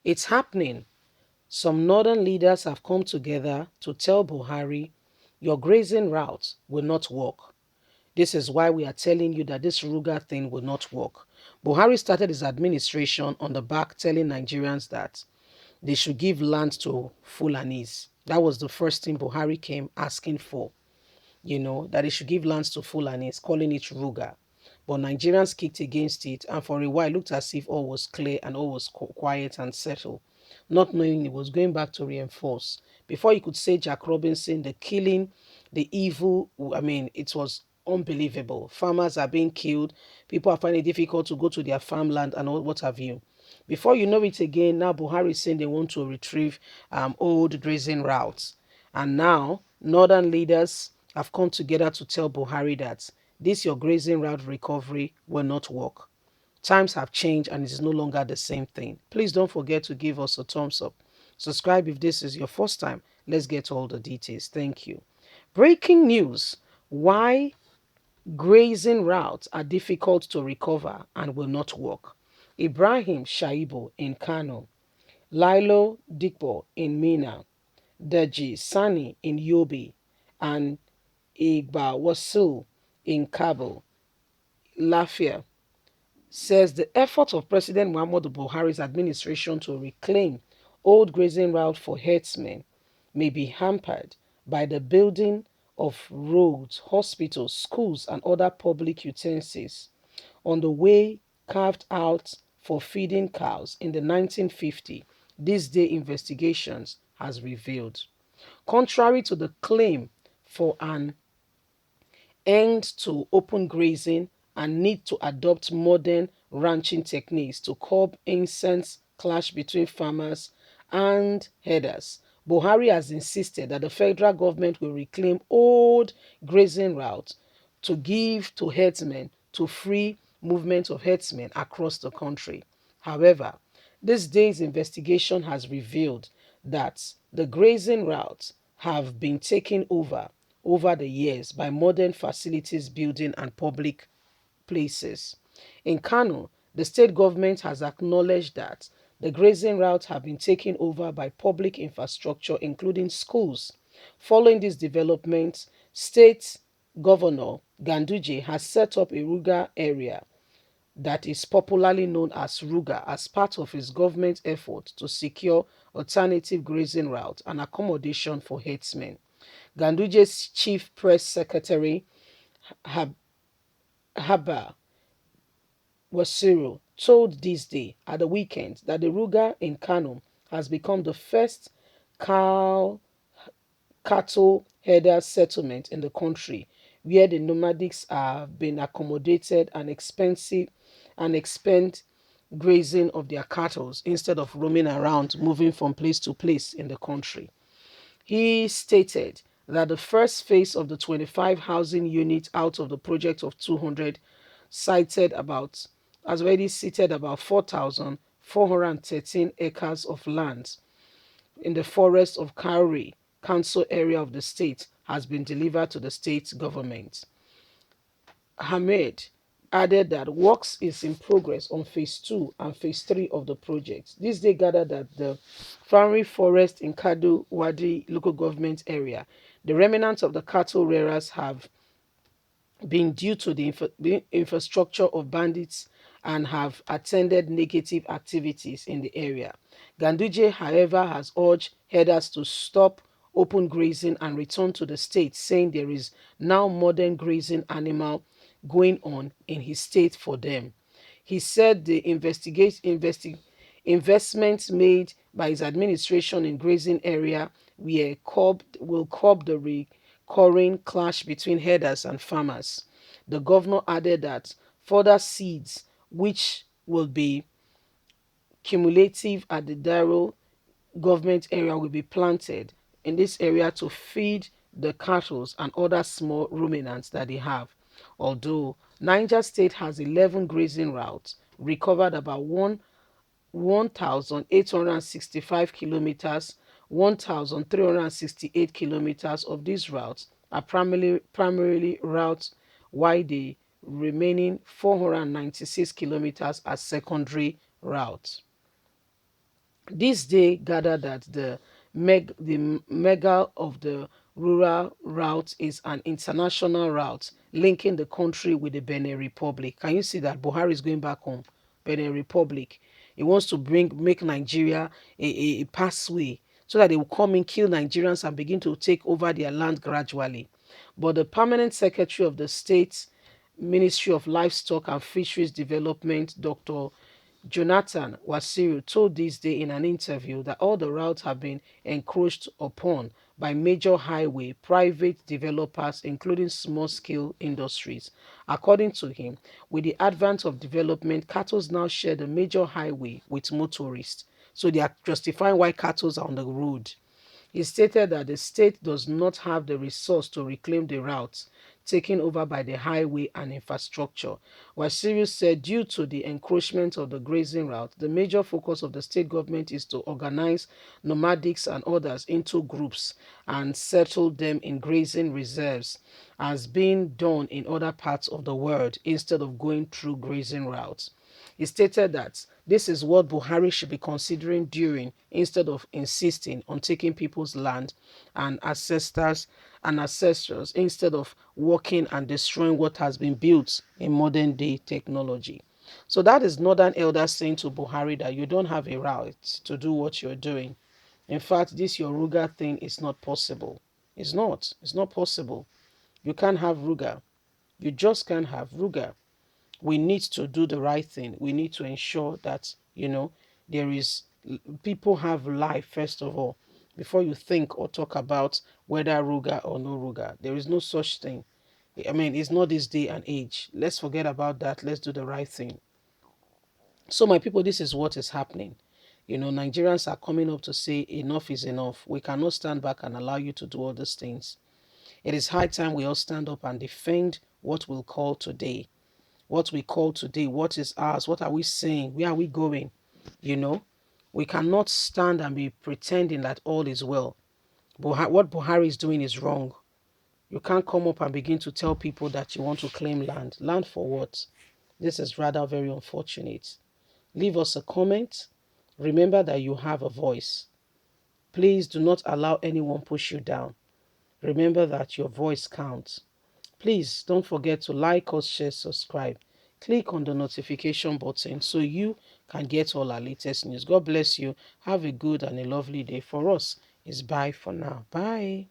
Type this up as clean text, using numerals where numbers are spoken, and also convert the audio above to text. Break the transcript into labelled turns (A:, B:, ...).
A: It's happening. Some northern leaders have come together to tell Buhari, your grazing route will not work. This is why we are telling you that this Ruga thing will not work. Buhari started his administration on the back telling Nigerians that they should give land to Fulanis. That was the first thing Buhari came asking for, that they should give lands to Fulanis, calling it Ruga. But Nigerians kicked against it, and for a while it looked as if all was clear and all was quiet and settled, not knowing it was going back to reinforce. Before you could say Jack Robinson, the killing, the evil, I mean, it was unbelievable. Farmers are being killed. People are finding it difficult to go to their farmland and all, what have you. Before you know it again, now Buhari is saying they want to retrieve old grazing routes. And now, northern leaders have come together to tell Buhari that this your grazing route recovery will not work. Times have changed and it is no longer the same thing. Please don't forget to give us a thumbs up. Subscribe if this is your first time. Let's get all the details. Thank you. Breaking news. Why grazing routes are difficult to recover and will not work. Ibrahim Shaibu in Kano, Lilo Dikbo in Mina, Deji Sani in Yobe, and Igba Wasil in Kabul, Lafia, says the effort of President Muhammadu Buhari's administration to reclaim old grazing route for herdsmen may be hampered by the building of roads, hospitals, schools, and other public utensils on the way carved out for feeding cows in the 1950s. These day investigations has revealed. Contrary to the claim for an end to open grazing and need to adopt modern ranching techniques to curb incense clash between farmers and herders, Buhari has insisted that the federal government will reclaim old grazing routes to give to herdsmen to free movement of herdsmen across the country. However, this day's investigation has revealed that the grazing routes have been taken over the years by modern facilities building and public places. In Kano, the state government has acknowledged that the grazing routes have been taken over by public infrastructure, including schools. Following these developments, State Governor Ganduje has set up a rural area that is popularly known as Ruga as part of his government effort to secure alternative grazing routes and accommodation for herdsmen. Ganduje's chief press secretary, Haba Wasiru, told This Day at the weekend that the Ruga in Kano has become the first cow cattle herder settlement in the country where the nomadics have been accommodated and expend grazing of their cattle instead of roaming around, moving from place to place in the country. He stated that the first phase of the 25 housing units out of the project of 200 cited about has already seated about 4,413 acres of land in the forest of Kauri Council area of the state has been delivered to the state government. Hamed added that works is in progress on phase 2 and phase 3 of the project. This day gathered that the Family Forest in Kadu Wadi local government area, the remnants of the cattle rearers have been due to the infrastructure of bandits and have attended negative activities in the area. Ganduje, however, has urged herders to stop open grazing and return to the state, saying there is now modern grazing animal going on in his state for them. He said the investments made by his administration in grazing area will curb the recurring clash between herders and farmers. The governor added that further seeds, which will be cumulative at the Daro government area, will be planted in this area to feed the cattle and other small ruminants that they have. Although Niger State has 11 grazing routes, recovered about 1,865 kilometers, 1,368 kilometers of these routes are primarily routes, while the remaining 496 kilometers are secondary routes. This day gathered that the mega of the rural route is an international route linking the country with the Benin Republic. Can you see that Buhari is going back home? Benin Republic. He wants to make Nigeria a pathway so that they will come in, kill Nigerians, and begin to take over their land gradually. But the permanent secretary of the state Ministry of Livestock and Fisheries Development, Dr. Jonathan Wasiru, told this day in an interview that all the routes have been encroached upon by major highway private developers, including small-scale industries. According to him, with the advent of development, cattle now share the major highway with motorists. So they are justifying why cattle are on the road. He stated that the state does not have the resource to reclaim the routes taken over by the highway and infrastructure. Wasiru said due to the encroachment of the grazing route, the major focus of the state government is to organize nomadics and others into groups and settle them in grazing reserves, as being done in other parts of the world instead of going through grazing routes. He stated that this is what Buhari should be considering doing instead of insisting on taking people's land and ancestors instead of working and destroying what has been built in modern day technology. So that is Northern Elders saying to Buhari that you don't have a right to do what you're doing. In fact, this your Ruga thing is not possible. It's not. It's not possible. You can't have Ruga. You just can't have Ruga. We need to do the right thing. We need to ensure that, there is, people have life, first of all, before you think or talk about whether Ruga or no Ruga. There is no such thing. I mean, it's not this day and age. Let's forget about that. Let's do the right thing. So, my people, this is what is happening. Nigerians are coming up to say enough is enough. We cannot stand back and allow you to do all these things. It is high time we all stand up and defend what we'll call today. What we call today, what is ours, what are we saying, where are we going? We cannot stand and be pretending that all is well. What Buhari is doing is wrong. You can't come up and begin to tell people that you want to claim land. Land for what? This is rather very unfortunate. Leave us a comment. Remember that you have a voice. Please do not allow anyone push you down. Remember that your voice counts. Please don't forget to like us, share, subscribe. Click on the notification button so you can get all our latest news. God bless you. Have a good and a lovely day. For us, it's bye for now. Bye.